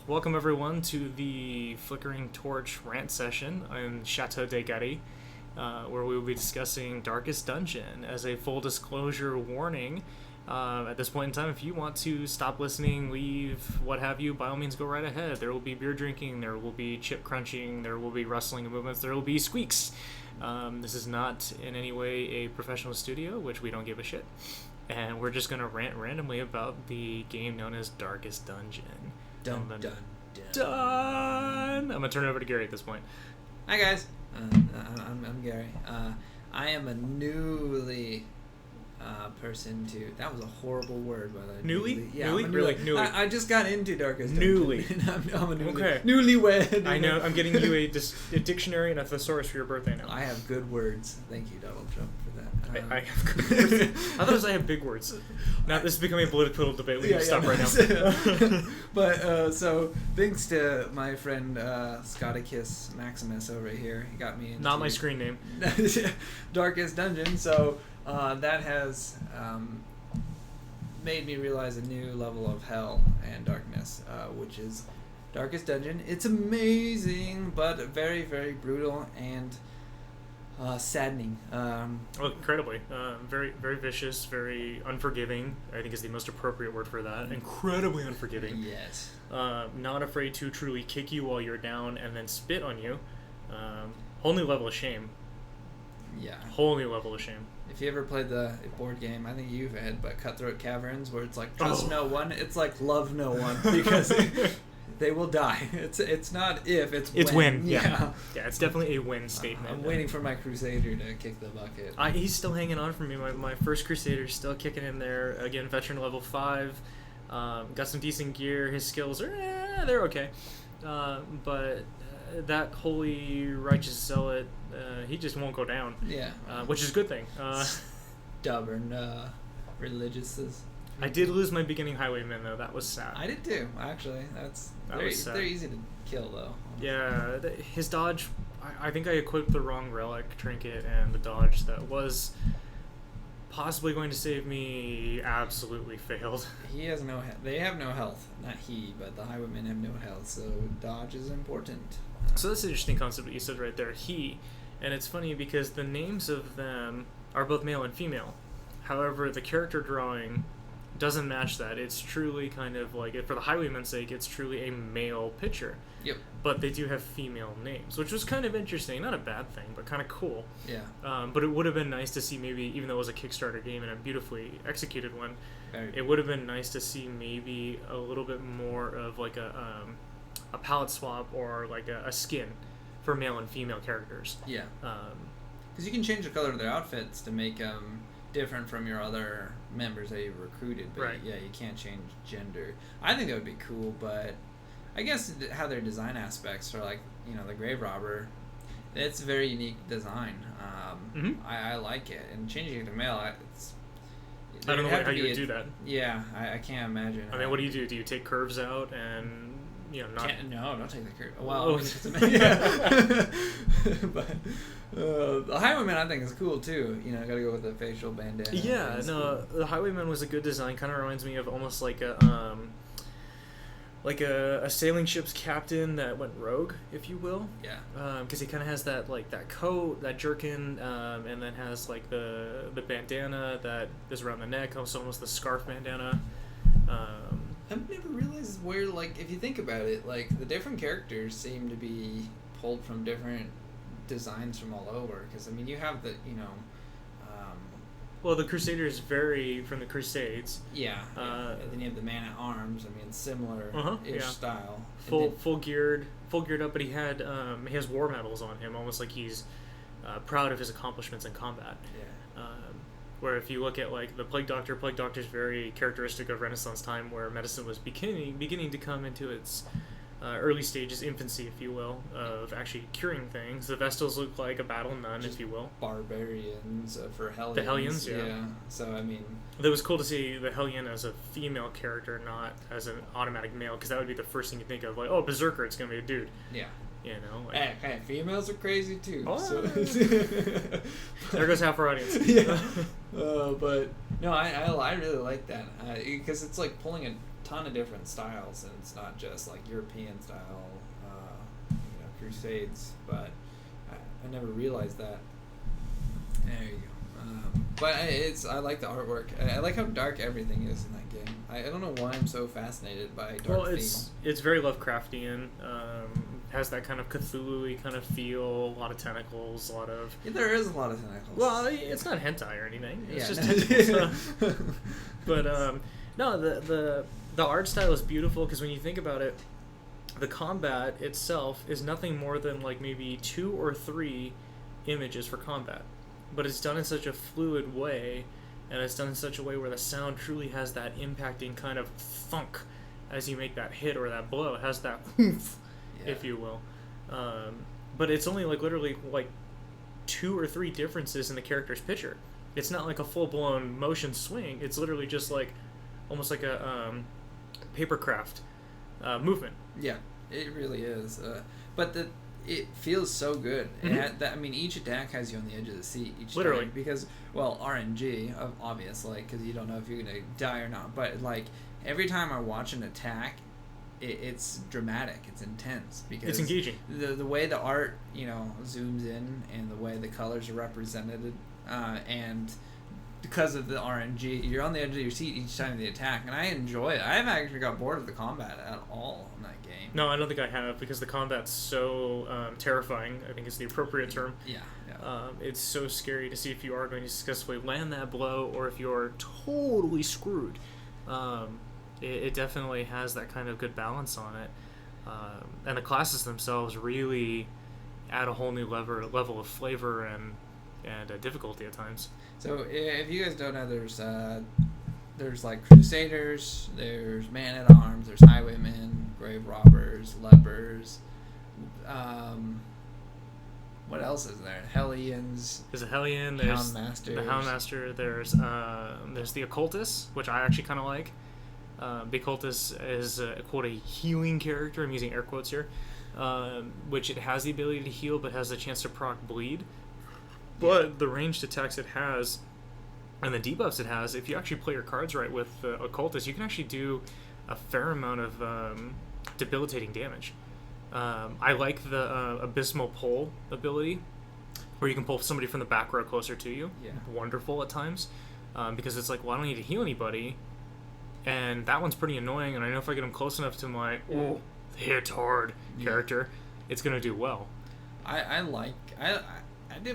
Welcome everyone to the Flickering Torch rant session in Chateau de Gatti, where we will be discussing Darkest Dungeon. As a full disclosure warning, at this point in time, if you want to stop listening, leave, what have you, by all means go right ahead. There will be beer drinking, there will be chip crunching, there will be rustling of movements, there will be squeaks. This is not in any way a professional studio, which we don't give a shit. And we're just going to rant randomly about the game known as Darkest Dungeon. Dun. I'm going to turn it over to Gary at this point. Hi guys, I'm Gary. I am a newly person to... That was a horrible word, by the way. Newly? Yeah, Newly? Really? Newly. I just got into Darkest Dungeon. Newly. I'm a newly. Okay. Newlywed. I know. I'm getting you a dictionary and a thesaurus for your birthday now. I have good words. Thank you, Donald Trump, for that. I have good words. I thought I had big words. Now this is becoming a political debate. We need to stop right now. But so thanks to my friend Scotticus Maximus over here, he got me into Not my screen name. Darkest Dungeon. So that has made me realize a new level of hell and darkness, which is Darkest Dungeon. It's amazing, but very, very brutal and saddening. Incredibly. Very, very vicious, very unforgiving, I think is the most appropriate word for that. Incredibly unforgiving. Yes. Not afraid to truly kick you while you're down and then spit on you. Whole new level of shame. Yeah. Whole new level of shame. If you ever played the board game, I think you've had, but Cutthroat Caverns, where it's like trust no one, it's like love no one, because they will die. It's not if, it's when. Yeah. Yeah, it's definitely a win statement. I'm waiting for my Crusader to kick the bucket. He's still hanging on for me. My first Crusader's still kicking in there. Again, veteran level 5. Got some decent gear. His skills are, they're okay. But that holy righteous zealot, he just won't go down. Yeah. Which is a good thing. Stubborn religiouses. I did lose my beginning highwayman, though. That was sad. I did too, actually. They're easy to kill, though. Yeah, his dodge, I think I equipped the wrong relic trinket, and the dodge that was possibly going to save me absolutely failed. He has no health. They have no health. Not he, but the highwaymen have no health, so dodge is important. So that's an interesting concept that you said right there, he. And it's funny because the names of them are both male and female. However, the character drawing doesn't match that. It's truly kind of like, for the highwayman's sake, it's truly a male picture. Yep. But they do have female names, which was kind of interesting. Not a bad thing, but kind of cool. Yeah. But it would have been nice to see maybe, even though it was a Kickstarter game and a beautifully executed one, Very it would have been nice to see maybe a little bit more of like a palette swap or like a skin for male and female characters. Yeah. Because you can change the color of their outfits to make them different from your other members that you've recruited, but right. Yeah, you can't change gender. I think that would be cool, but I guess how their design aspects are, like, the Grave Robber, it's a very unique design. I like it, and changing it to male, I don't know how you would do that. Yeah, I can't imagine. I mean, what do you do? Do you take curves out and not? No, don't take the curve. Well, yeah. But the Highwayman I think is cool too. Gotta go with the facial bandana. Yeah, no, the Highwayman was a good design. Kind of reminds me of almost like a sailing ship's captain that went rogue, if you will. Yeah. Because he kind of has that coat, that jerkin, and then has like the bandana that is around the neck, also almost the scarf bandana. I've never realized where, if you think about it, the different characters seem to be pulled from different designs from all over. Because, you have the, well, the Crusaders vary from the Crusades. Yeah. And then you have the Man-at-Arms. Similar-ish style. Full geared up, but he has war medals on him, almost like he's proud of his accomplishments in combat. Yeah. Where if you look at the Plague Doctor's very characteristic of Renaissance time, where medicine was beginning to come into its early stages, infancy, if you will, of actually curing things. The Vestals look like a battle nun, if you will. Barbarians for Hellions. The Hellions, yeah. So, it was cool to see the Hellion as a female character, not as an automatic male, because that would be the first thing you think of, Berserker, it's going to be a dude. Yeah. Hey, females are crazy too. Oh. So. There goes half our audience. Yeah. But no, I really like that because it's like pulling a ton of different styles, and it's not just like European style, Crusades. But I never realized that. There you go. But I like the artwork. I like how dark everything is in that game. I don't know why I'm so fascinated by dark themes. It's very Lovecraftian. Has that kind of Cthulhu-y kind of feel. A lot of tentacles. A lot of. Yeah, there is a lot of tentacles. Well, it's not hentai or anything. It's just tentacles. But no, the art style is beautiful because when you think about it, the combat itself is nothing more than like maybe 2 or 3 images for combat. But it's done in such a fluid way, and it's done in such a way where the sound truly has that impacting kind of thunk as you make that hit or that blow. It has that oomph, if you will. But it's only like literally like 2 or 3 differences in the character's picture. It's not like a full-blown motion swing. It's literally just like almost like a papercraft movement. Yeah, it really is. But it feels so good. Mm-hmm. Each attack has you on the edge of the seat each literally time because, well, RNG obviously because you don't know if you're gonna die or not. But like every time I watch an attack, it's dramatic. It's intense because it's engaging. The way the art zooms in and the way the colors are represented, and because of the RNG, you're on the edge of your seat each time of the attack, and I enjoy it. I haven't actually got bored of the combat at all in that game. No, I don't think I have, because the combat's so terrifying, I think is the appropriate term. Yeah. It's so scary to see if you are going to successfully land that blow or if you're totally screwed. It definitely has that kind of good balance on it. And the classes themselves really add a whole new level of flavor and difficulty at times. So if you guys don't know, there's like Crusaders, there's Man-at-Arms, there's Highwaymen, Grave Robbers, Lepers. What else is there? Hellions. There's a Hellion. There's Houndmasters. The Houndmaster. There's the Occultist, which I actually kind of like. The Occultist is quote a healing character. I'm using air quotes here, which it has the ability to heal, but has the chance to proc bleed. But the ranged attacks it has, and the debuffs it has, if you actually play your cards right with the Occultist, you can actually do a fair amount of debilitating damage. I like the Abysmal Pull ability, where you can pull somebody from the back row closer to you. Yeah. Wonderful at times, because it's like, well, I don't need to heal anybody, and that one's pretty annoying, and I know if I get them close enough to my hit hard character, it's going to do well. I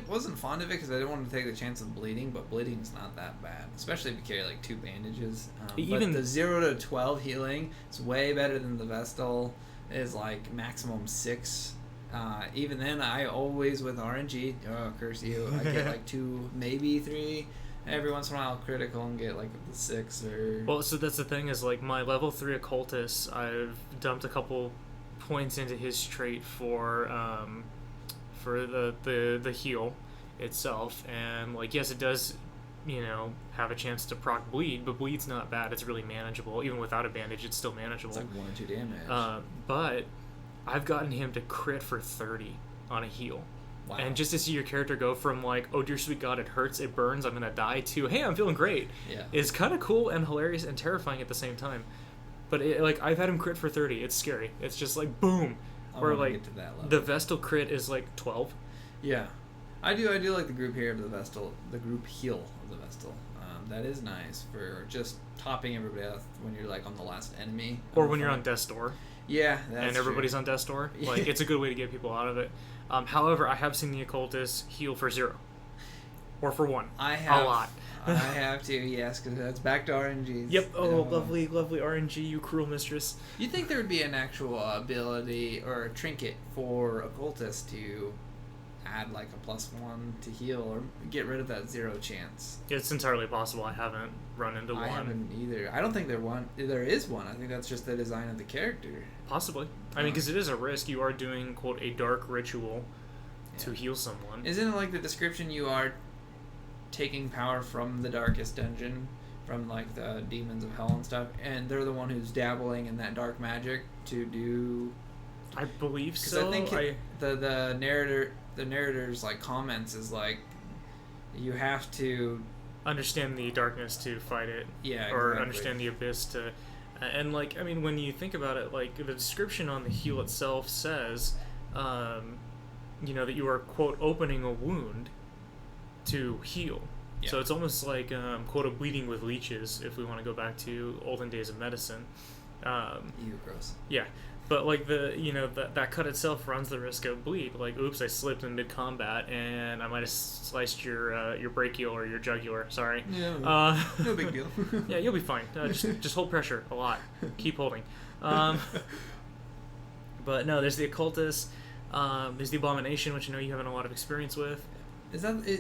wasn't fond of it because I didn't want to take the chance of bleeding, but bleeding's not that bad, especially if you carry like 2 bandages. But the 0 to 12 healing is way better than the Vestal. It is like maximum 6. Even then, I always with RNG, curse you, I get like 2, maybe 3. Every once in a while, I'll critical and get like the 6 or. Well, so that's the thing is like my level 3 Occultist, I've dumped a couple points into his trait for the heal itself, and like yes, it does have a chance to proc bleed, but bleed's not bad. It's really manageable. Even without a bandage, it's still manageable. It's like 1 or 2 damage. But I've gotten him to crit for 30 on a heal. Wow. And just to see your character go from like, oh dear sweet god, it hurts, it burns, I'm gonna die, to hey, I'm feeling great, is kind of cool and hilarious and terrifying at the same time. But I've had him crit for 30. It's scary. It's just like boom. Or like get to that level. The Vestal crit is like 12. Yeah, I do like the group here of the Vestal, the group heal of the Vestal. That is nice for just topping everybody else when you're like on the last enemy. Or when you're on Death's Door. Yeah, and everybody's on Death's Door. Like it's a good way to get people out of it. However, I have seen the Occultist heal for 0. Or for 1. I have. A lot. I have to, yes, because that's back to RNGs. Yep. Oh, lovely, lovely RNG, you cruel mistress. You think there would be an actual ability or a trinket for Occultist to add like a +1 to heal or get rid of that 0 chance? It's entirely possible. I haven't run into one. I haven't either. I don't think there is one. I think that's just the design of the character. Possibly. I mean, because it is a risk. You are doing, quote, a dark ritual to heal someone. Isn't it like the description you are taking power from the darkest dungeon, from like the demons of hell and stuff, and they're the one who's dabbling in that dark magic to do. I believe so. Because I think the narrator's like comments is like, you have to understand the darkness to fight it. Yeah, or exactly. understand the abyss to And like, I mean, when you think about it, like the description on the heal itself says, that you are, quote, opening a wound to heal. Yeah. So it's almost like, quote, a bleeding with leeches, if we want to go back to olden days of medicine. Ew, gross. Yeah. But like that cut itself runs the risk of bleed. Like, oops, I slipped in mid combat and I might have sliced your brachial or your jugular. Sorry. Yeah. No big deal. Yeah, you'll be fine. Just hold pressure a lot. Keep holding. But no, there's the Occultist. There's the Abomination, which I know you have a lot of experience with.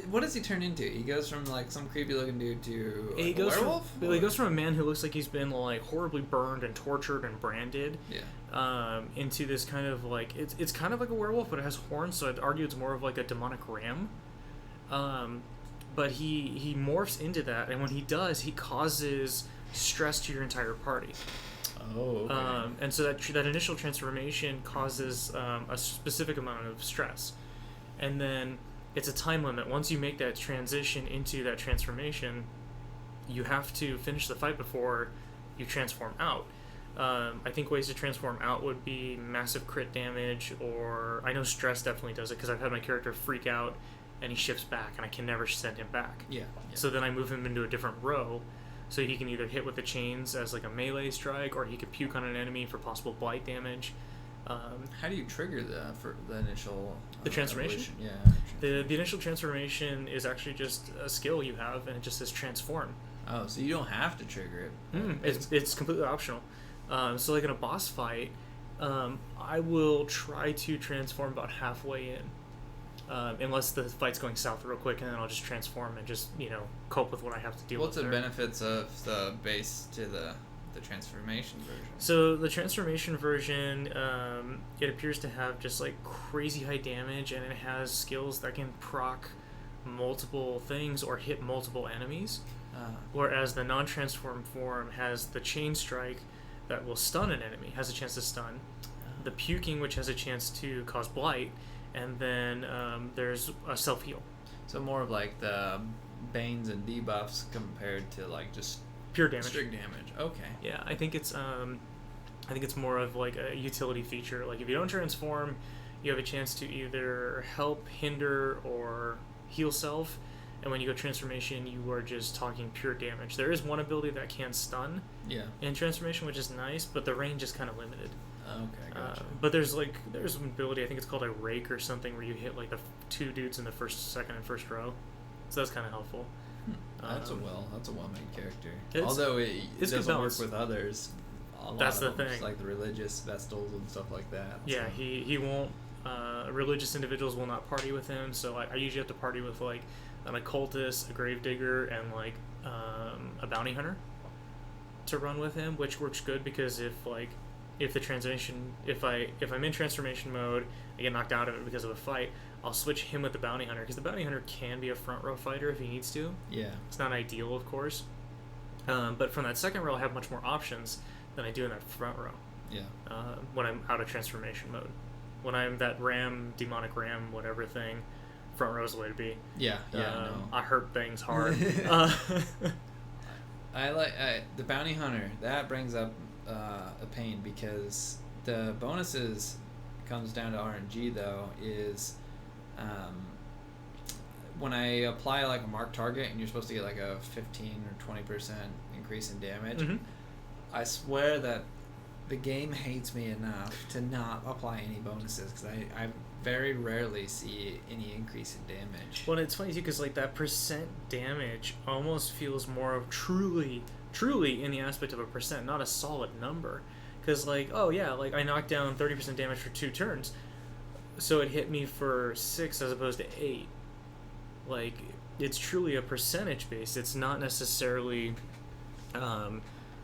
What does he turn into? He goes from like some creepy looking dude to like, a werewolf? He goes from a man who looks like he's been like horribly burned and tortured and branded, into this kind of like it's kind of like a werewolf, but it has horns, so I'd argue it's more of like a demonic ram. But he morphs into that, and when he does, he causes stress to your entire party. Oh, okay. And so that initial transformation causes a specific amount of stress, and then it's a time limit. Once you make that transition into that transformation, you have to finish the fight before you transform out. I think ways to transform out would be massive crit damage, or I know stress definitely does it because I've had my character freak out and he shifts back and I can never send him back. Yeah. So then I move him into a different row, so he can either hit with the chains as like a melee strike, or he could puke on an enemy for possible blight damage. How do you trigger the initial the transformation? Evolution? Yeah. The initial transformation is actually just a skill you have, and it just says transform. Oh, so you don't have to trigger it. It's completely optional. So like in a boss fight, I will try to transform about halfway in, unless the fight's going south real quick, and then I'll just transform and just cope with what I have to deal with. What's the benefits of the base to the transformation version? So the transformation version, it appears to have just like crazy high damage, and it has skills that can proc multiple things or hit multiple enemies. Whereas the non-transform form has the chain strike that will stun an enemy, has a chance to stun. The puking, which has a chance to cause blight, and then there's a self-heal. So more of like the banes and debuffs compared to like just pure damage. Strict damage. Okay. Yeah, I think it's more of like a utility feature. Like if you don't transform, you have a chance to either help, hinder, or heal self. And when you go transformation, you are just talking pure damage. There is one ability that can stun. Yeah. In transformation, which is nice, but the range is kind of limited. Okay, gotcha. But there's an ability, I think it's called a rake or something, where you hit like the two dudes in the second and first row. So that's kind of helpful. That's a well-made character. Although it doesn't work with others. That's the thing. Like the religious vestals and stuff like that. Yeah, so. He won't. Religious individuals will not party with him. So I usually have to party with like an occultist, a gravedigger, and like a bounty hunter to run with him, which works good because if I'm in transformation mode, I get knocked out of it because of a fight, I'll switch him with the bounty hunter, because the bounty hunter can be a front row fighter if he needs to. Yeah. It's not ideal, of course. But from that second row, I have much more options than I do in that front row. Yeah. When I'm out of transformation mode. When I'm that demonic ram, whatever thing, front row is the way to be. Yeah, no. I hurt things hard. I like the bounty hunter. That brings up a pain, because the bonuses comes down to RNG though is when I apply like a marked target and you're supposed to get like a 15 or 20% increase in damage. Mm-hmm. I swear that the game hates me enough to not apply any bonuses, because I very rarely see any increase in damage. Well, it's funny too, because like that percent damage almost feels more of truly in the aspect of a percent, not a solid number. Because like, oh yeah, like I knocked down 30% damage for 2 turns, so it hit me for 6 as opposed to 8. Like, it's truly a percentage base. It's not necessarily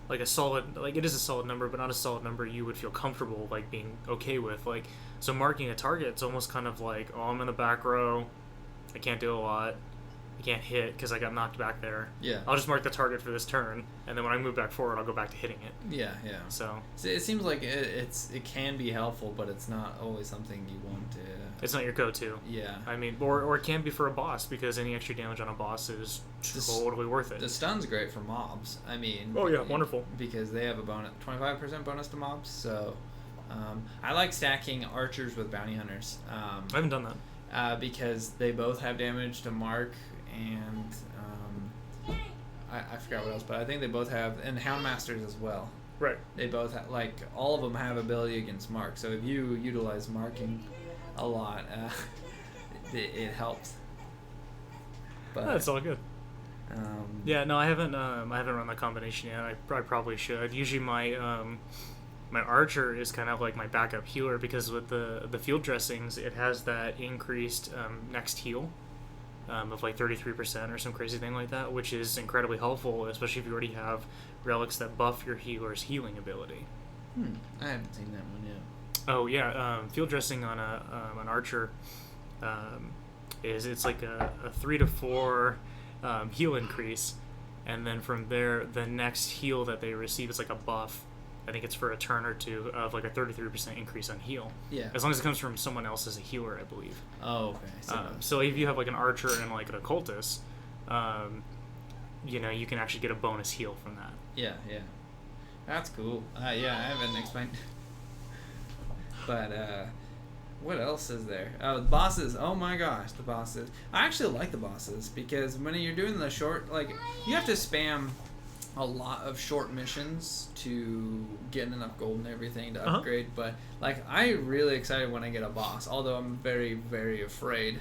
like a solid, like it is a solid number, but not a solid number you would feel comfortable like being okay with. Like, so marking a target, it's almost kind of like, oh, I'm in the back row, I can't do a lot, I can't hit because I got knocked back there. Yeah. I'll just mark the target for this turn, and then when I move back forward, I'll go back to hitting it. Yeah. So it seems like it can be helpful, but it's not always something you want to. It's not your go-to. Yeah. I mean, or it can be for a boss, because any extra damage on a boss is totally worth it. The stun's great for mobs. I mean. Oh yeah, wonderful. Because they have a 25% bonus to mobs. So, I like stacking archers with bounty hunters. I haven't done that. Because they both have damage to mark, and I forgot what else, but I think they both have, and Houndmasters as well. Right. They both have, like, all of them have ability against mark. So if you utilize marking a lot, it helps. But that's all good. Yeah, no, I haven't run that combination yet. I probably should. Usually my my archer is kind of like my backup healer, because with the field dressings, it has that increased next heal of like 33% or some crazy thing like that, which is incredibly helpful, especially if you already have relics that buff your healer's healing ability. I haven't seen that one yet. Oh yeah, field dressing on an archer it's like a 3 to 4 heal increase, and then from there the next heal that they receive is like a buff. I think it's for a turn or two of like a 33% increase on heal. Yeah. As long as it comes from someone else as a healer, I believe. Oh, okay. So if you have like an archer and like an occultist, you can actually get a bonus heal from that. Yeah. That's cool. I haven't explained. But what else is there? Oh, the bosses. Oh my gosh, the bosses. I actually like the bosses, because when you're doing the short, like, you have to spam a lot of short missions to get enough gold and everything to upgrade. But like, I'm really excited when I get a boss, although I'm very, very afraid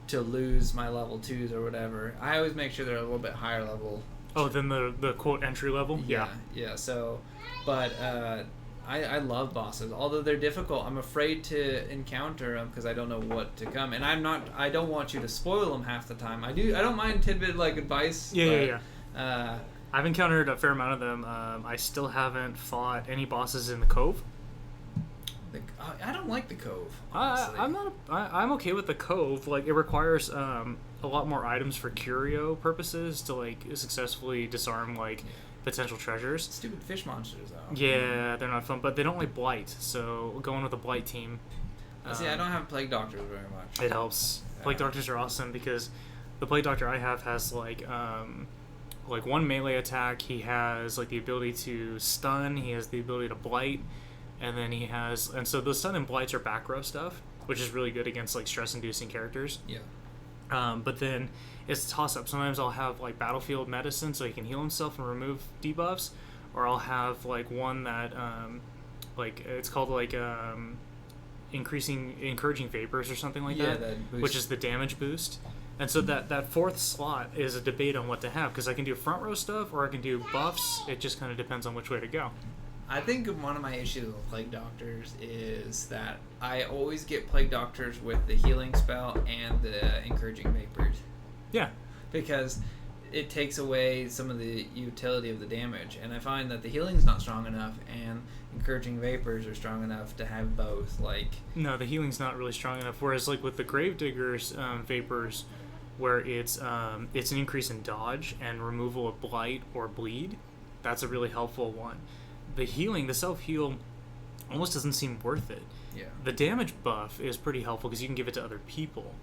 to lose my level 2s or whatever. I always make sure they're a little bit higher level. Oh, then the quote entry level? Yeah. So, but I love bosses, although they're difficult. I'm afraid to encounter them because I don't know what to come, and I don't want you to spoil them half the time. I don't mind tidbit like advice. Yeah. I've encountered a fair amount of them. I still haven't fought any bosses in the Cove. I don't like the Cove. I'm okay with the Cove. Like, it requires a lot more items for curio purposes to like successfully disarm like potential treasures. Stupid fish monsters though. Yeah, they're not fun, but they don't like blight. So going with a blight team. See, I don't have plague doctors very much. It helps. Plague doctors are awesome, because the plague doctor I have has like one melee attack. He has like the ability to stun. He has the ability to blight, and then and so the stun and blights are back row stuff, which is really good against like stress-inducing characters. Yeah. But then it's a toss-up. Sometimes I'll have like battlefield medicine, so he can heal himself and remove debuffs, or I'll have like one that like it's called like encouraging vapors or something like that which is the damage boost. And so that fourth slot is a debate on what to have, because I can do front row stuff or I can do buffs. It just kind of depends on which way to go. I think one of my issues with Plague Doctors is that I always get Plague Doctors with the healing spell and the encouraging vapors. Yeah. Because it takes away some of the utility of the damage, and I find that the healing's not strong enough and encouraging vapors are strong enough to have both. Like, no, the healing's not really strong enough, whereas like with the Gravedigger's vapors, where it's an increase in dodge and removal of blight or bleed, that's a really helpful one. The healing, the self-heal, almost doesn't seem worth it. Yeah. The damage buff is pretty helpful because you can give it to other people.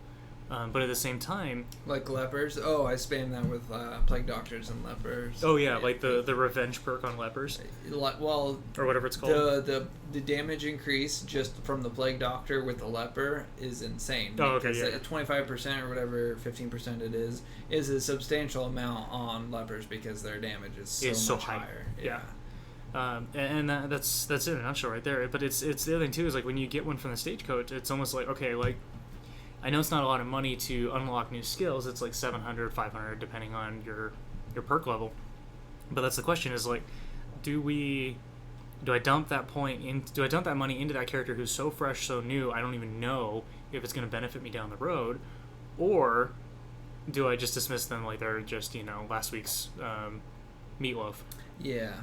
But at the same time... Like lepers? Oh, I spam that with Plague Doctors and lepers. Oh, yeah, like the revenge perk on lepers. Well... Or whatever it's called. The damage increase just from the Plague Doctor with the leper is insane. Oh, okay, yeah. 25% or whatever, 15% it is a substantial amount on lepers because their damage is so much higher. Yeah. And that's it in a nutshell right there. But it's the other thing too, is like when you get one from the stagecoach, it's almost like, okay, like I know it's not a lot of money to unlock new skills. It's like 700, 500 depending on your perk level. But that's the question, is like, do I dump that money into that character who's so fresh, so new, I don't even know if it's going to benefit me down the road, or do I just dismiss them like they're just last week's meatloaf? Yeah.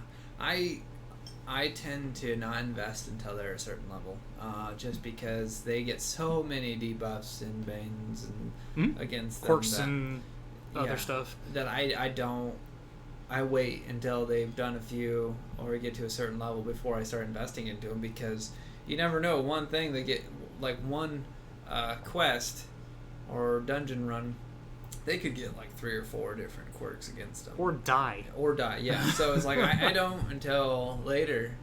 I tend to not invest until they're a certain level, just because they get so many debuffs and bans and against them quirks and other stuff that I don't. I wait until they've done a few or get to a certain level before I start investing into them, because you never know. One thing they get, like one quest or dungeon run, they could get like 3 or 4 different quirks against them. Or die. Yeah. So it's like I don't until later.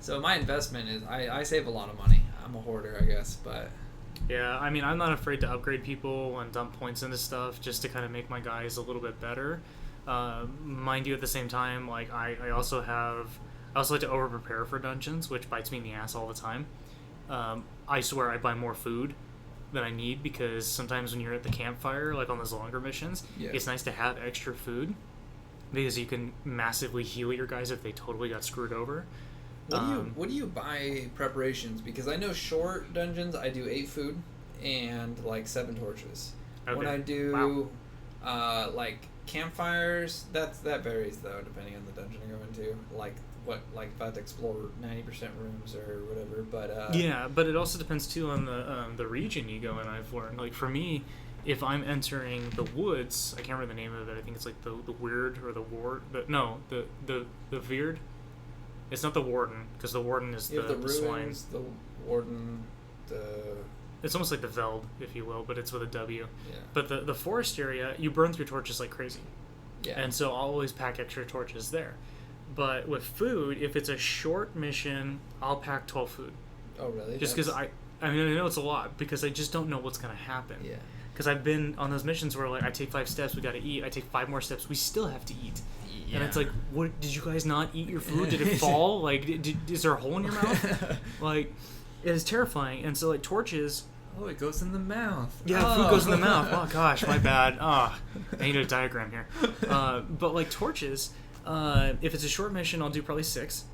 So my investment is I save a lot of money. I'm a hoarder, I guess, but... Yeah, I mean, I'm not afraid to upgrade people and dump points into stuff just to kind of make my guys a little bit better. Mind you, at the same time, like I also like to over prepare for dungeons, which bites me in the ass all the time. I swear I buy more food than I need, because sometimes when you're at the campfire, like on those longer missions, it's nice to have extra food, because you can massively heal your guys if they totally got screwed over. What do you buy preparations? Because I know short dungeons, I do 8 food and like 7 torches. Okay. When I do like campfires, that varies though, depending on the dungeon I go into. Like if I have to explore 90% rooms or whatever. But yeah, but it also depends too on the region you go in. I've learned, like for me, if I'm entering the woods, I can't remember the name of it. I think it's like the weird or the ward. The Veered. It's not the warden, because the warden is the ruins, swine. The warden, It's almost like the Veld, if you will, but it's with a W. Yeah. But the forest area, you burn through torches like crazy. Yeah. And so I'll always pack extra torches there. But with food, if it's a short mission, I'll pack 12 food. Oh, really? Just because I know it's a lot, because I just don't know what's going to happen. Yeah. Because I've been on those missions where, like, I take 5 steps, we got to eat. I take 5 more steps, we still have to eat. Yeah. And it's like, what? Did you guys not eat your food? Did it fall? Like, is there a hole in your mouth? Like, it is terrifying. And so, like, torches... Oh, it goes in the mouth. Yeah, food goes in the mouth. Oh, gosh, my bad. I need a diagram here. But, like, torches, if it's a short mission, I'll do probably 6.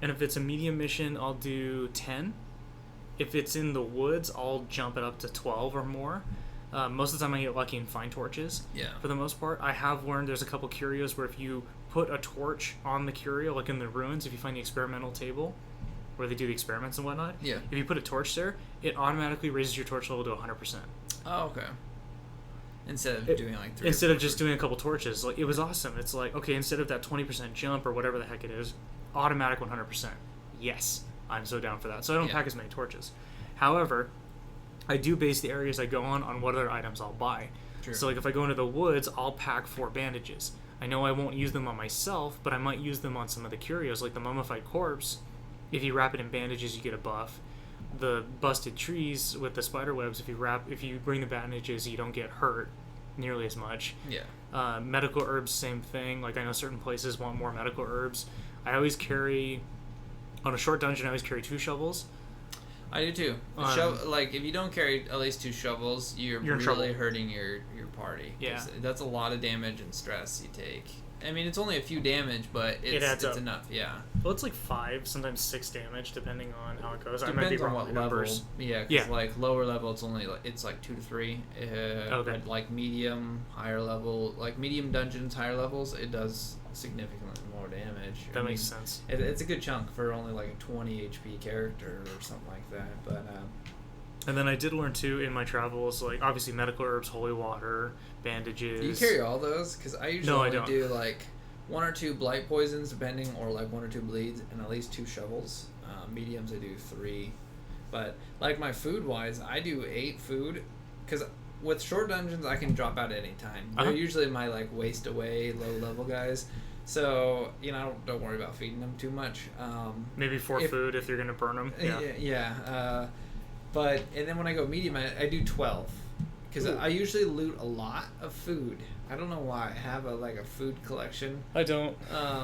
And if it's a medium mission, I'll do 10. If it's in the woods, I'll jump it up to 12 or more. Most of the time I get lucky and find torches. Yeah. For the most part. I have learned there's a couple curios where if you put a torch on the curio, like in the ruins, if you find the experimental table where they do the experiments and whatnot, if you put a torch there, it automatically raises your torch level to 100%. Oh, okay. Instead of doing like 3 Instead of just doing a couple torches. Like, it was awesome. It's like, okay, instead of that 20% jump or whatever the heck it is, automatic 100%. Yes, I'm so down for that. So I don't pack as many torches. However, I do base the areas I go on what other items I'll buy. True. So, like, if I go into the woods, I'll pack 4 bandages. I know I won't use them on myself, but I might use them on some of the curios, like the mummified corpse. If you wrap it in bandages, you get a buff. The busted trees with the spider webs, if you bring the bandages, you don't get hurt nearly as much. Yeah. Medical herbs, same thing. Like, I know certain places want more medical herbs. I always carry, on a short dungeon, I always carry 2 shovels. I do too. Like, if you don't carry at least 2 shovels, you're really hurting your party. Yeah. That's a lot of damage and stress you take. I mean, it's only a few damage, but it's enough. Yeah. Well, it's like 5, sometimes 6 damage, depending on how it goes. Depends I might be on wrong what with level. numbers. Yeah, because like lower level, it's only like 2 to 3. Okay. But like medium, higher level, like medium dungeons, higher levels, it does significantly more damage. That makes sense. It's a good chunk for only like a 20 HP character or something like that. But and then I did learn too in my travels, like obviously medical herbs, holy water, bandages. Do you carry all those? Because I usually only do like 1 or 2 blight poisons, depending, or like 1 or 2 bleeds, and at least 2 shovels. Mediums, I do 3. But like my food wise, I do 8 food, because with short dungeons I can drop out at any time. They're usually my like waste away low level guys. So, you know, don't worry about feeding them too much. Maybe for food if you're going to burn them. Yeah. But, and then when I go medium, I do 12. Because I usually loot a lot of food. I don't know why. I have a food collection. I don't.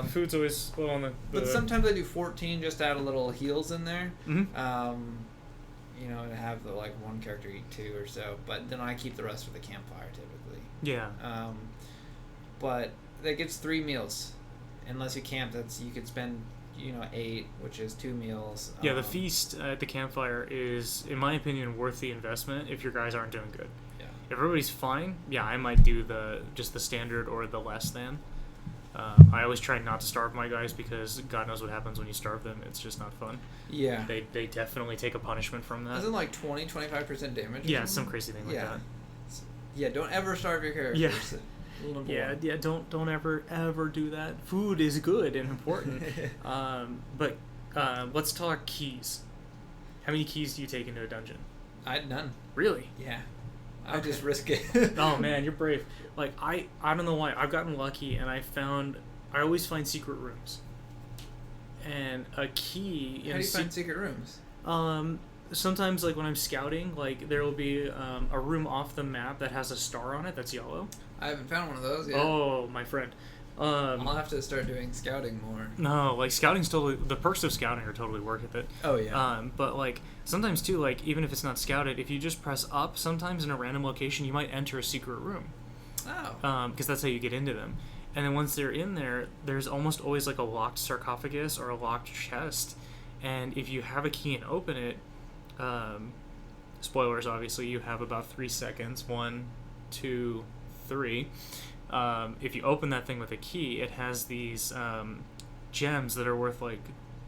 Food's always low on the... But sometimes I do 14, just add a little heals in there. Mm-hmm. You know, to have the like 1 character eat 2 or so. But then I keep the rest for the campfire typically. Yeah. But that gets 3 meals. Unless you camp, you could spend 8, which is 2 meals. Yeah, the feast at the campfire is, in my opinion, worth the investment if your guys aren't doing good. Yeah. If everybody's fine, I might do just the standard or the less than. I always try not to starve my guys because God knows what happens when you starve them. It's just not fun. Yeah. They definitely take a punishment from that. Isn't like 25% damage? Yeah, some crazy thing like that. Yeah, don't ever starve your characters. Yeah. Yeah, don't ever do that. Food is good and important. But let's talk keys. How many keys do you take into a dungeon? I had none. Really? Yeah. I just risk it. Oh man, you're brave. Like I don't know why. I've gotten lucky and I always find secret rooms. And a key. How do you find secret rooms? Sometimes like when I'm scouting, like there will be a room off the map that has a star on it that's yellow. I haven't found one of those yet. Oh, my friend. I'll have to start doing scouting more. No, like scouting's the perks of scouting are totally worth it. Oh yeah. But like sometimes too, like even if it's not scouted, if you just press up, sometimes in a random location you might enter a secret room. Oh. Because that's how you get into them. And then once they're in there, there's almost always like a locked sarcophagus or a locked chest. And if you have a key and open it, spoilers obviously, you have about 3 seconds. 1, 2, 3. If you open that thing with a key, it has these gems that are worth like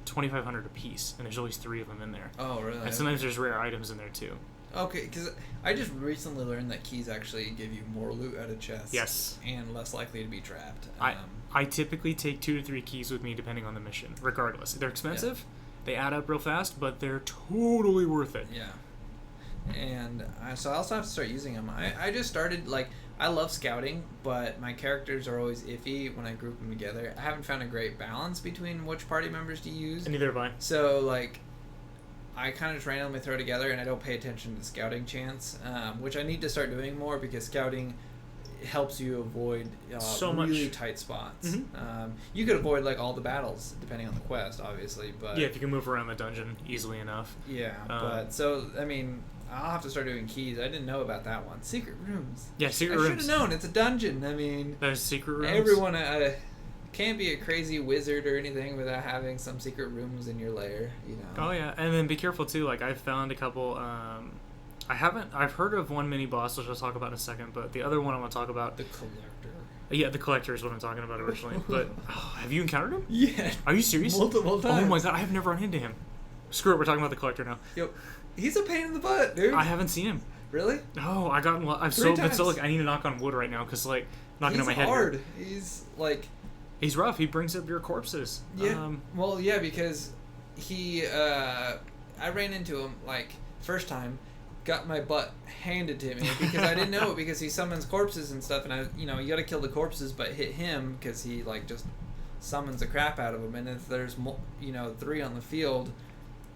2,500 a piece, and there's always 3 of them in there. Oh, really? And sometimes there's rare items in there too. Okay, because I just recently learned that keys actually give you more loot out of chests. Yes. And less likely to be trapped. I typically take 2 to 3 keys with me depending on the mission, regardless. They're expensive, they add up real fast, but they're totally worth it. Yeah. And so I also have to start using them. I just started, like, I love scouting, but my characters are always iffy when I group them together. I haven't found a great balance between which party members to use. And neither have I. So, like, I kind of just randomly throw together, and I don't pay attention to scouting chance, which I need to start doing more because scouting helps you avoid really tight spots. Mm-hmm. You could avoid like all the battles depending on the quest, obviously, but yeah, if you can move around the dungeon easily enough. Yeah, but so I mean, I'll have to start doing keys. I didn't know about that one. Secret rooms. Yeah, secret rooms. I should have known. It's a dungeon. I mean, there's secret rooms. Everyone can't be a crazy wizard or anything without having some secret rooms in your lair. You know. Oh yeah, and then be careful too. Like I've found a couple. I've heard of one mini boss, which I'll talk about in a second, but the other one I want to talk about. The Collector. Yeah, the Collector is what I'm talking about originally. But have you encountered him? Yeah. Are you serious? Multiple times. Oh my god, I have never run into him. Screw it, we're talking about the Collector now. Yep. He's a pain in the butt, dude. I haven't seen him. Really? No, I've been so like I need to knock on wood right now because like knocking on my head. He's hard. Here. He's like. He's rough. He brings up your corpses. Yeah. Well, yeah, because he. I ran into him like first time. Got my butt handed to me because I didn't know it because he summons corpses and stuff, and you got to kill the corpses but hit him because he like just summons the crap out of them, and if there's 3 on the field,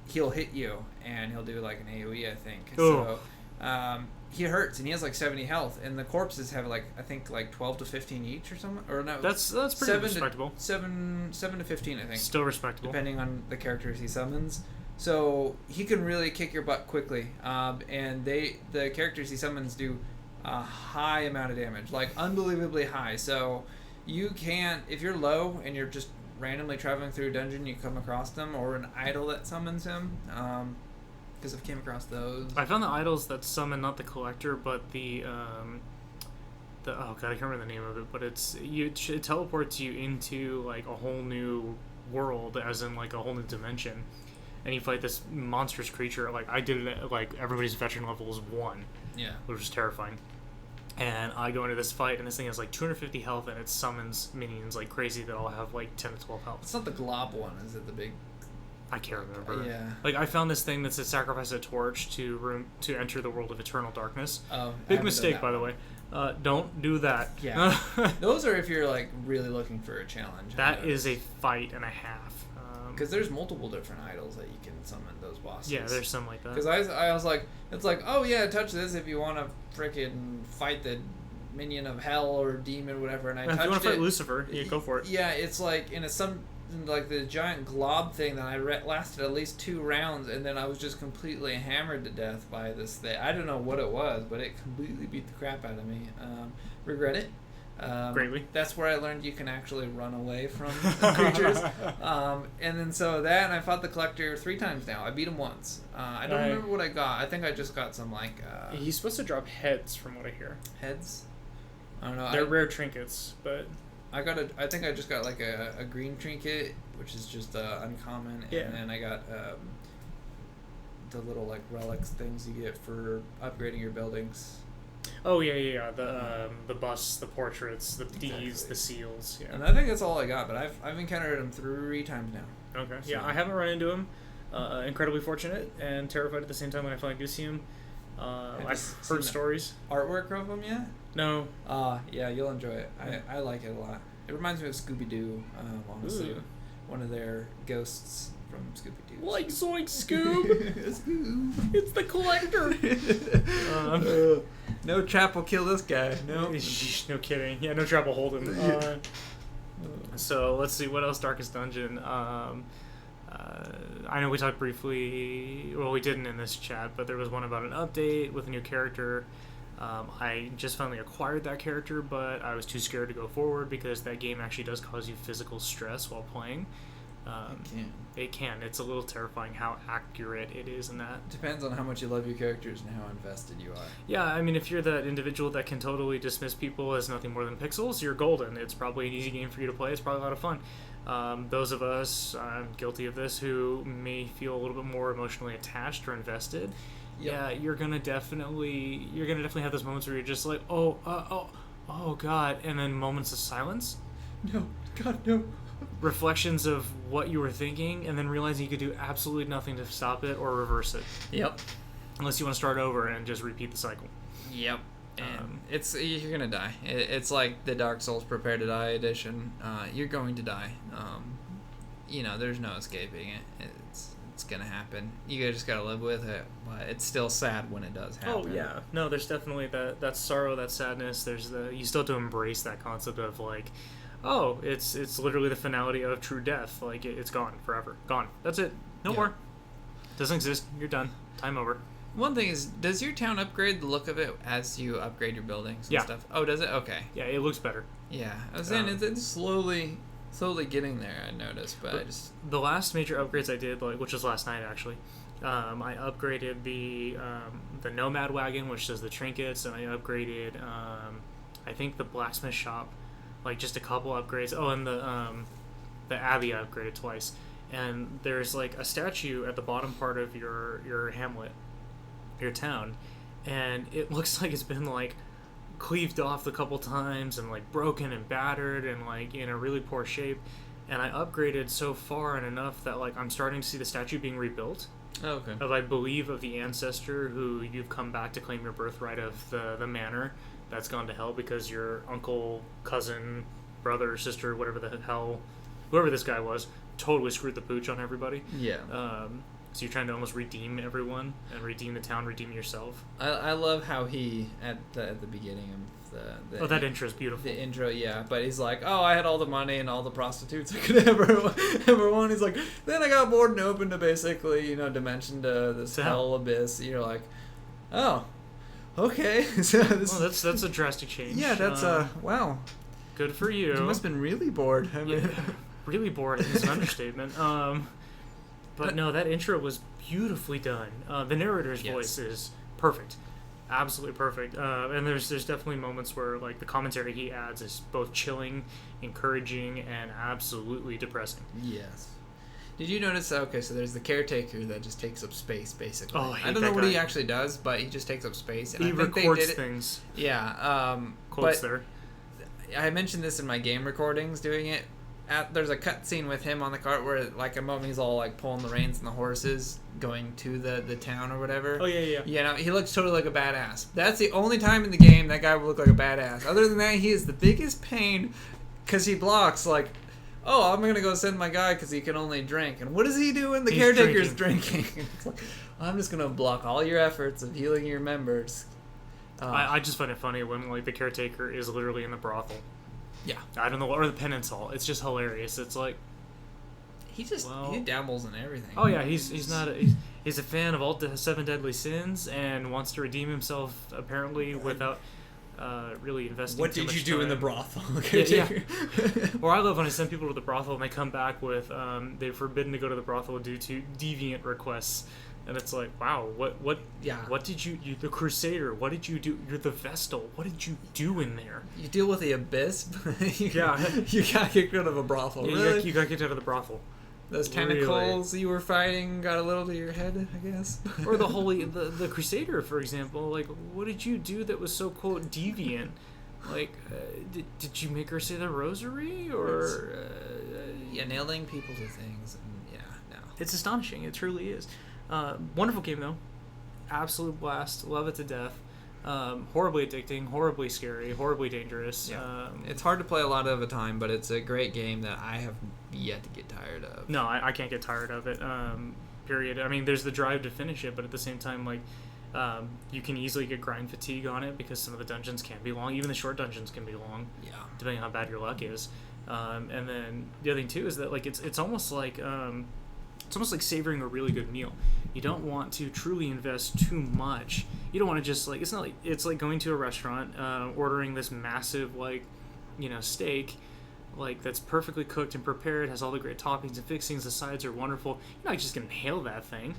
he'll hit you and he'll do like an AoE, I think. Oh. So he hurts and he has like 70 health, and the corpses have like I think like 12 to 15 each or something, or no, that's pretty respectable. 7 to 15 I think. Still respectable depending on the characters he summons. So he can really kick your butt quickly, and the characters he summons do a high amount of damage, like unbelievably high. So you can't, if you're low and you're just randomly traveling through a dungeon, you come across them, or an idol that summons him, because I've came across those. I found the idols that summon not the Collector, but the oh god, I can't remember the name of it, but it teleports you into like a whole new world, as in like a whole new dimension. And you fight this monstrous creature. Like I did it. Like everybody's veteran level is 1. Yeah. Which was terrifying. And I go into this fight, and this thing has like 250 health, and it summons minions like crazy that all have like 10 to 12 health. It's not the glob one, is it? The big. I can't remember. Yeah. Like I found this thing that's a sacrifice a torch to enter the world of eternal darkness. Oh. Big mistake, by the way. Don't do that. Yeah. Those are if you're like really looking for a challenge. That is a fight and a half. Because there's multiple different idols that you can summon those bosses. Yeah, there's some like that. Because I was like, it's like, oh yeah, touch this if you want to frickin' fight the minion of hell or demon, whatever. And I touched it. If you want to fight Lucifer, yeah, go for it. Yeah, it's like like the giant glob thing that I lasted at least 2 rounds, and then I was just completely hammered to death by this thing. I don't know what it was, but it completely beat the crap out of me. Regret it. Greatly. That's where I learned you can actually run away from creatures. And then so that, and I fought the Collector 3 times now. I beat him once. I don't remember what I got. I think I just got some like... he's supposed to drop heads from what I hear. Heads? I don't know. They're rare trinkets, but... I think I just got like a green trinket, which is just uncommon, and then I got the little like relics things you get for upgrading your buildings. Oh yeah. The busts, the portraits, the D's, the seals. Yeah. And I think that's all I got, but I've encountered him 3 times now. Okay. So. Yeah, I haven't run into him. Incredibly fortunate and terrified at the same time when I finally do see him. I've heard stories. Artwork of him yet? No. Yeah, you'll enjoy it. I like it a lot. It reminds me of Scooby-Doo, honestly. Ooh. One of their ghosts from Scooby-Doo. Like Zoink Scoob! Scoob! It's the collector! No trap will kill this guy. No. No kidding. Yeah, no trap will hold him. So, let's see, what else Darkest Dungeon? I know we talked briefly, well, we didn't in this chat, but there was one about an update with a new character. I just finally acquired that character, but I was too scared to go forward because that game actually does cause you physical stress while playing. It can. It's a little terrifying how accurate it is in that. Depends on how much you love your characters and how invested you are. Yeah, I mean, if you're that individual that can totally dismiss people as nothing more than pixels, you're golden. It's probably an easy game for you to play. It's probably a lot of fun. Those of us, I'm guilty of this, who may feel a little bit more emotionally attached or invested. Yep. Yeah, you're gonna definitely have those moments where you're just like, oh God, and then moments of silence. No, God, no. Reflections of what you were thinking, and then realizing you could do absolutely nothing to stop it or reverse it. Yep. Unless you want to start over and just repeat the cycle. Yep. And you're gonna die. It's like the Dark Souls Prepare to Die edition. You're going to die. There's no escaping it. It's gonna happen. You just gotta live with it. But it's still sad when it does happen. Oh yeah. No, there's definitely that sorrow, that sadness. You still have to embrace that concept of like, oh, it's literally the finality of true death. Like it's gone forever, gone. That's it. No more. Doesn't exist. You're done. Time over. One thing is, does your town upgrade the look of it as you upgrade your buildings and stuff? Oh, does it? Okay. Yeah, it looks better. Yeah, I was saying it's slowly getting there. I noticed, but the last major upgrades I did, which was last night actually, I upgraded the Nomad wagon, which does the trinkets, and I upgraded I think the blacksmith shop, like just a couple upgrades. Oh, and the abbey I upgraded twice. And there's like a statue at the bottom part of your hamlet, your town, and it looks like it's been like cleaved off a couple times and like broken and battered and like in a really poor shape. And I upgraded so far and enough that like I'm starting to see the statue being rebuilt. Oh, okay. Of, I believe, of the ancestor who you've come back to claim your birthright of the manor that's gone to hell because your uncle, cousin, brother, sister, whatever the hell, whoever this guy was, totally screwed the pooch on everybody. Yeah. So you're trying to almost redeem everyone and redeem the town, redeem yourself. I love how he at the beginning of that intro is beautiful. The intro, yeah, but he's like, oh, I had all the money and all the prostitutes I could ever want. He's like, then I got bored and opened to basically, dimension to this hell abyss. You're like, oh, okay. So that's a drastic change. Yeah, that's wow. Good for you. You must have been really bored. I mean, really bored is an understatement. But no, that intro was beautifully done. The narrator's voice is perfect. Absolutely perfect. And there's definitely moments where like the commentary he adds is both chilling, encouraging, and absolutely depressing. Yes. Did you notice? Okay, so there's the caretaker that just takes up space, basically. Oh, I don't know what he actually does, but he just takes up space. And he records things. Yeah. Quotes there. I mentioned this in my game recordings, doing it. There's a cut scene with him on the cart where like a moment he's all like pulling the reins and the horses going to the town or whatever. Oh yeah. Yeah, he looks totally like a badass. That's the only time in the game that guy will look like a badass. Other than that, he is the biggest pain because he blocks like, oh, I'm gonna go send my guy because he can only drink. And what is he doing? The caretaker's drinking. It's like, I'm just gonna block all your efforts of healing your members. I just find it funny when like the caretaker is literally in the brothel. Yeah, I don't know, or the penance hall. It's just hilarious. It's like he dabbles in everything. Oh yeah, he's a fan of all the 7 deadly sins and wants to redeem himself apparently without really investing. What did you do in the brothel? Yeah. Or I love when I send people to the brothel and they come back with they're forbidden to go to the brothel due to deviant requests. And it's like, wow, what did you the Crusader, what did you do? You're the Vestal, what did you do in there? You deal with the Abyss, but you got kicked out of a brothel. Yeah, really? you got kicked out of the brothel. Those tentacles you were fighting got a little to your head, I guess. Or the Crusader, for example. Like, what did you do that was so, quote, deviant? Like, did you make her say the rosary? Or... nailing people to things. And no. It's astonishing. It truly is. Wonderful game, though. Absolute blast. Love it to death. Horribly addicting, horribly scary, horribly dangerous. Yeah. It's hard to play a lot of the time, but it's a great game that I have yet to get tired of. No, I can't get tired of it. Period. I mean, there's the drive to finish it, but at the same time, like, you can easily get grind fatigue on it because some of the dungeons can be long. Even the short dungeons can be long. Yeah. Depending on how bad your luck is. And then the other thing too is that, like, it's almost like savoring a really good meal. You don't want to truly invest too much. You don't want to just, like, it's like going to a restaurant, ordering this massive, like, steak, like, that's perfectly cooked and prepared, has all the great toppings and fixings, the sides are wonderful. You're not just gonna inhale that thing.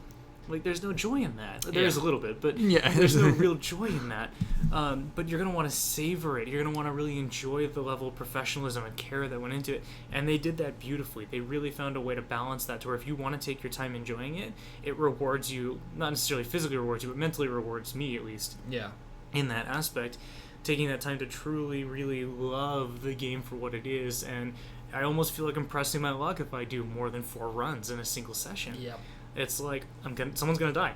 Like, there's no joy in that. There's a little bit, but there's no real joy in that. But you're going to want to savor it. You're going to want to really enjoy the level of professionalism and care that went into it. And they did that beautifully. They really found a way to balance that to where if you want to take your time enjoying it, it rewards you, not necessarily physically rewards you, but mentally rewards me, at least. Yeah. In that aspect, taking that time to truly, really love the game for what it is. And I almost feel like I'm pressing my luck if I do more than 4 runs in a single session. Yep. It's like someone's gonna die.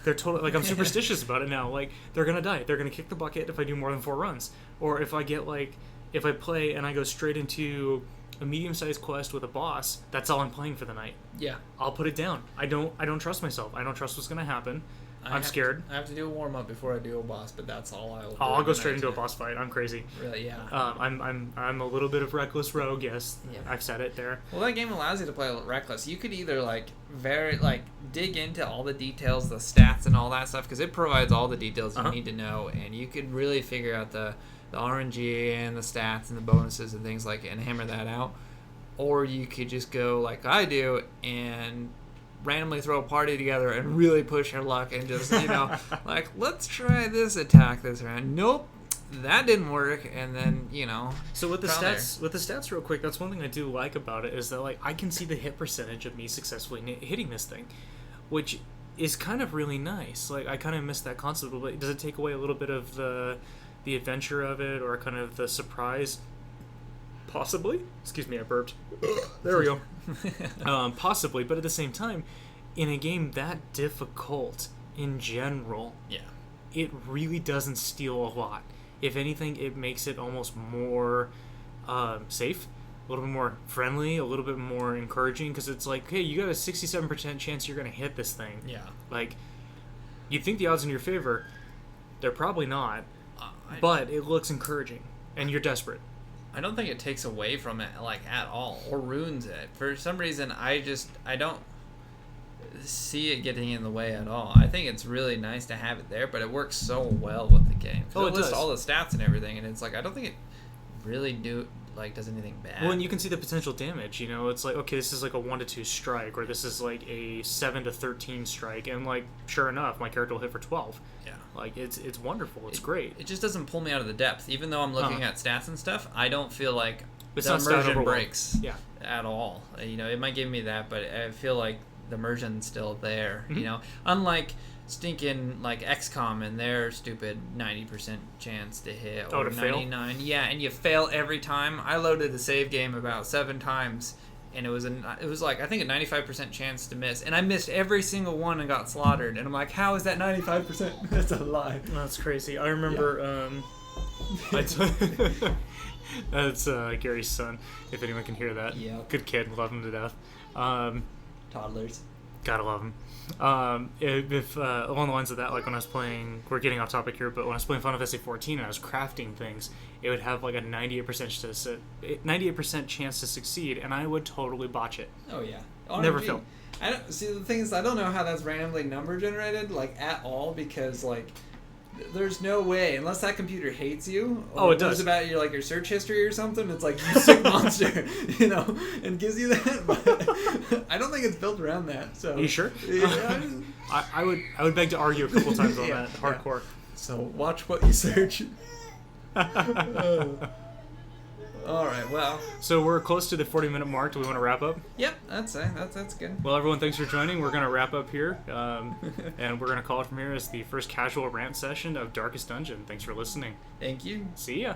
They're totally, like, I'm superstitious about it now. Like, they're gonna die. They're gonna kick the bucket if I do more than 4 runs. Or if I get, like, if I play and I go straight into a medium-sized quest with a boss, that's all I'm playing for the night. Yeah. I'll put it down. I don't trust myself. I don't trust what's gonna happen. I'm scared. I have to do a warm-up before I do a boss, but that's all I will do. I'll go straight into a boss fight. I'm crazy. Really, yeah. I'm a little bit of reckless rogue, yes. Yeah. I've said it there. Well, that game allows you to play reckless. You could either, like, dig into all the details, the stats and all that stuff, because it provides all the details you need to know, and you could really figure out the RNG and the stats and the bonuses and things like it and hammer that out. Or you could just go like I do and randomly throw a party together and really push your luck and just, like, let's try this attack this round. Nope, that didn't work. And then, So with the stats real quick, that's one thing I do like about it is that, like, I can see the hit percentage of me successfully hitting this thing, which is kind of really nice. Like, I kind of miss that concept, but does it take away a little bit of the adventure of it or kind of the surprise? Possibly. Excuse me, I burped. There we go. Possibly, but at the same time, in a game that difficult in general, it really doesn't steal a lot. If anything, it makes it almost more safe, a little bit more friendly, a little bit more encouraging, because it's like, hey, you got a 67% chance you're going to hit this thing. Yeah. Like, you'd think the odds in your favor, they're probably not, but it looks encouraging, and you're desperate. I don't think it takes away from it, like, at all, or ruins it. For some reason, I don't see it getting in the way at all. I think it's really nice to have it there, but it works so well with the game. Oh, it lists does. all the stats and everything, and it's like, I don't think it really does anything bad. Well, and you can see the potential damage, it's like, okay, this is like a 1-2 strike, or this is like a 7-13 strike, and, like, sure enough, my character will hit for 12. Yeah. Like, it's wonderful. It's great. It just doesn't pull me out of the depth. Even though I'm looking at stats and stuff, I don't feel like it's the not immersion breaks at all. It might give me that, but I feel like the immersion's still there, Mm-hmm. Unlike stinking, like, XCOM and their stupid 90% chance to hit, or to 99. fail? Yeah, and you fail every time. I loaded the save game about 7 times, and it was like, I think, a 95% chance to miss, and I missed every single one and got slaughtered, and I'm like, how is that 95%? That's a lie. That's crazy. I remember that's Gary's son, if anyone can hear that. Yeah. Good kid, love him to death. Toddlers. Gotta love him. If along the lines of that, like, when I was playing, we're getting off topic here, but when I was playing Final Fantasy 14 and I was crafting things, it would have like a 98% chance to succeed, and I would totally botch it. Oh yeah, Never fail. I don't see, the thing is, I don't know how that's randomly number generated, like, at all, because, like, There's no way, unless that computer hates you. Or Oh, it does. knows about your search history or something. It's like, you sick monster, and gives you that. But I don't think it's built around that. So. Are you sure? Yeah. I would beg to argue a couple times on that. Hardcore. So watch what you search. All right, well. So we're close to the 40-minute mark. Do we want to wrap up? Yep, that's good. Well, everyone, thanks for joining. We're going to wrap up here, and we're going to call it from here as the first casual rant session of Darkest Dungeon. Thanks for listening. Thank you. See ya.